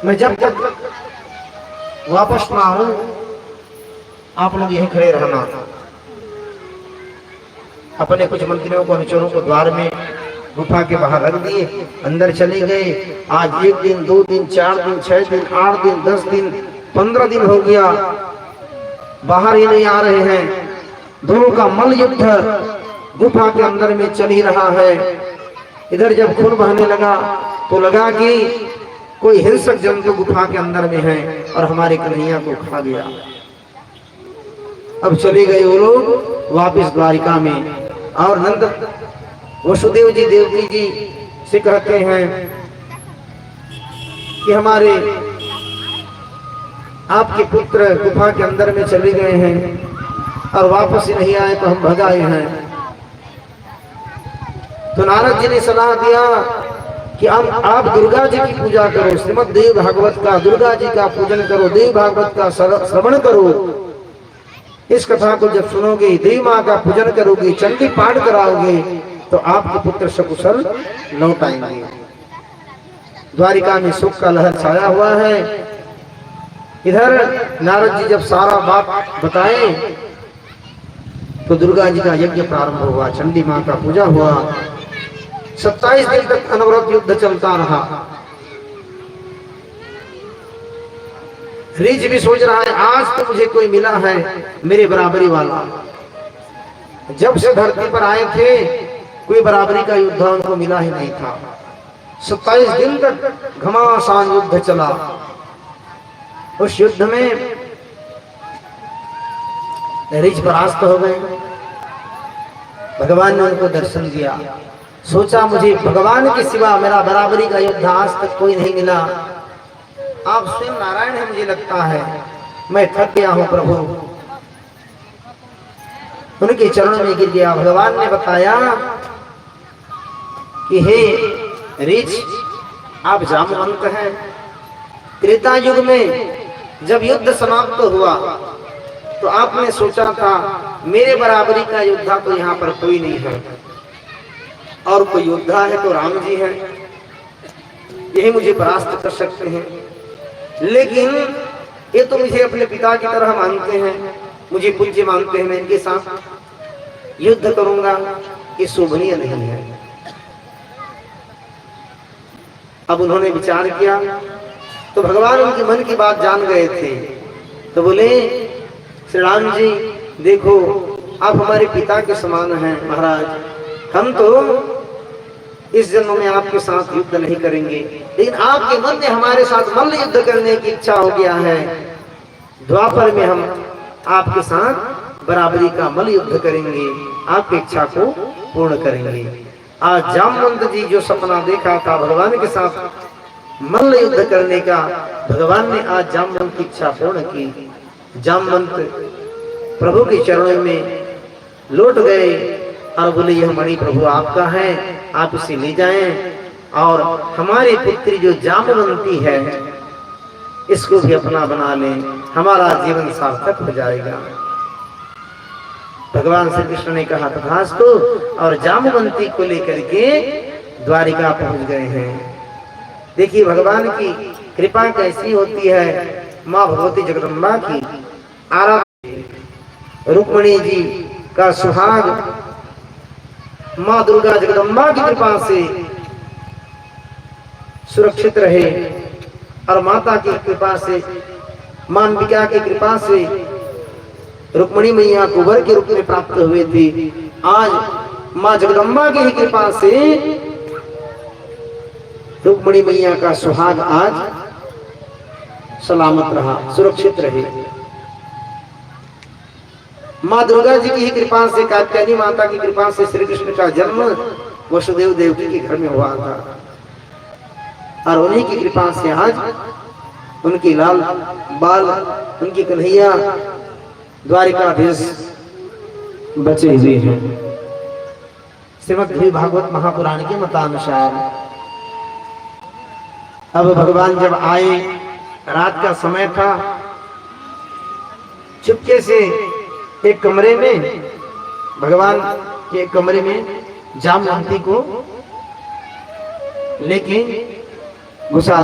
मैं जब तक वापस ना आऊं आप लोग यहीं खड़े रहना। अपने कुछ मंत्रियों को अनुचरों को द्वार में गुफा के बाहर रख दिए, अंदर चले गए। आज 1 दिन 2 दिन 4 दिन 6 दिन 8 दिन 10 दिन 15 दिन हो गया, बाहर ही नहीं आ रहे हैं। दोनों का मल युद्ध गुफा के अंदर में चल ही रहा है। इधर जब खून बहने लगा तो लगा कि कोई हिंसक जंतु गुफा के अंदर में है और हमारे कन्हैया को खा गया। अब चले गए वो लोग वापिस द्वारिका में, और नंद वसुदेव जी देवकी जी से कहते हैं कि हमारे आपके पुत्र गुफा के अंदर में चले गए हैं और वापस ही नहीं आए तो हम भगाए हैं। तो नारद जी ने सलाह दिया कि आप दुर्गा जी की पूजा करो, श्रीमद् देव भागवत का दुर्गा जी का पूजन करो, देव भागवत का श्रवण करो। इस कथा को जब सुनोगे, देवी माँ का पूजन करोगे, चंडी पाठ कराओगे तो आपके पुत्र सकुशल लौट आएंगे। द्वारिका में सुख का लहर छाया हुआ है। इधर नारद जी जब सारा बात बताए तो दुर्गा जी का यज्ञ प्रारंभ हुआ, चंडी माँ का पूजा हुआ। 27 दिन तक अनवरत युद्ध चलता रहा। ऋच भी सोच रहा है आज तो मुझे कोई मिला है मेरे बराबरी वाला। जब से धरती पर आए थे कोई बराबरी का युद्ध उनको मिला ही नहीं था। 27 दिन तक घमासान युद्ध चला। उस युद्ध में ऋच परास्त हो गए। भगवान ने उनको दर्शन दिया। सोचा मुझे भगवान के सिवा मेरा बराबरी का युद्ध आज तक कोई नहीं मिला। आप स्वयं नारायण है मुझे लगता है, मैं थक गया हूं प्रभु। उनके चरणों में गिर गया। भगवान ने बताया कि हे ऋच, आप जामवंत हैं। त्रेता युग में जब युद्ध समाप्त हुआ तो आपने सोचा था मेरे बराबरी का योद्धा तो यहाँ पर कोई नहीं है, और कोई योद्धा है तो राम जी हैं, यही मुझे परास्त कर सकते हैं। लेकिन ये तो मुझे अपने पिता की तरह मानते हैं, मुझे पूज्य मानते हैं, मैं इनके साथ युद्ध करूंगा, ये शोभनीय नहीं है। अब उन्होंने विचार किया तो भगवान उनके मन की बात जान गए थे। तो बोले श्री राम जी देखो, आप हमारे पिता के समान हैं महाराज। हम तो इस जन्म में आपके साथ युद्ध नहीं करेंगे, लेकिन आपके मन में हमारे साथ मल्ल युद्ध करने की इच्छा हो गया है। द्वापर में हम आपके साथ बराबरी का मल्ल युद्ध करेंगे, आपकी इच्छा को पूर्ण करेंगे। आज जामवंत जी जो सपना देखा था भगवान के साथ मल्ल युद्ध करने का, भगवान ने आज जामवंत की इच्छा पूर्ण की। जामवंत प्रभु के चरणों में लौट गए और बोले यह मणि प्रभु आपका है, आप इसे ले जाएं और हमारी पुत्री जो जामवंती है इसको भी अपना बना लें, हमारा जीवन सार्थक हो जाएगा। भगवान श्री कृष्ण ने कहा तथास्तु, और जामवंती को लेकर के द्वारिका पहुंच गए हैं। देखिए भगवान की कृपा कैसी होती है। माँ भगवती जगदम्बा की आराधना, रुक्मिणी जी का सुहाग माँ दुर्गा जगदम्बा की कृपा से सुरक्षित रहे, और माता की कृपा से, मां अंबिका की कृपा से रुक्मिणी मैया को वर के रूप में प्राप्त हुए थे। आज माँ जगदम्बा की ही कृपा से रुक्मिणी मैया का सुहाग आज सलामत रहा, सुरक्षित रहे। माँ दुर्गा जी की ही कृपा से, कात्यायनी माता की कृपा से श्री कृष्ण का जन्म वसुदेव देवकी के घर में हुआ था, और उन्हीं की कृपा से आज उनकी लाल बाल, उनकी कन्हैया द्वारिकाधीश बचे हुए हैं। श्रीमद् भागवत महापुराण के मतानुसार अब भगवान जब आए, रात का समय था, चुपके से एक कमरे में, भगवान के कमरे में जामवंती को लेके घुसा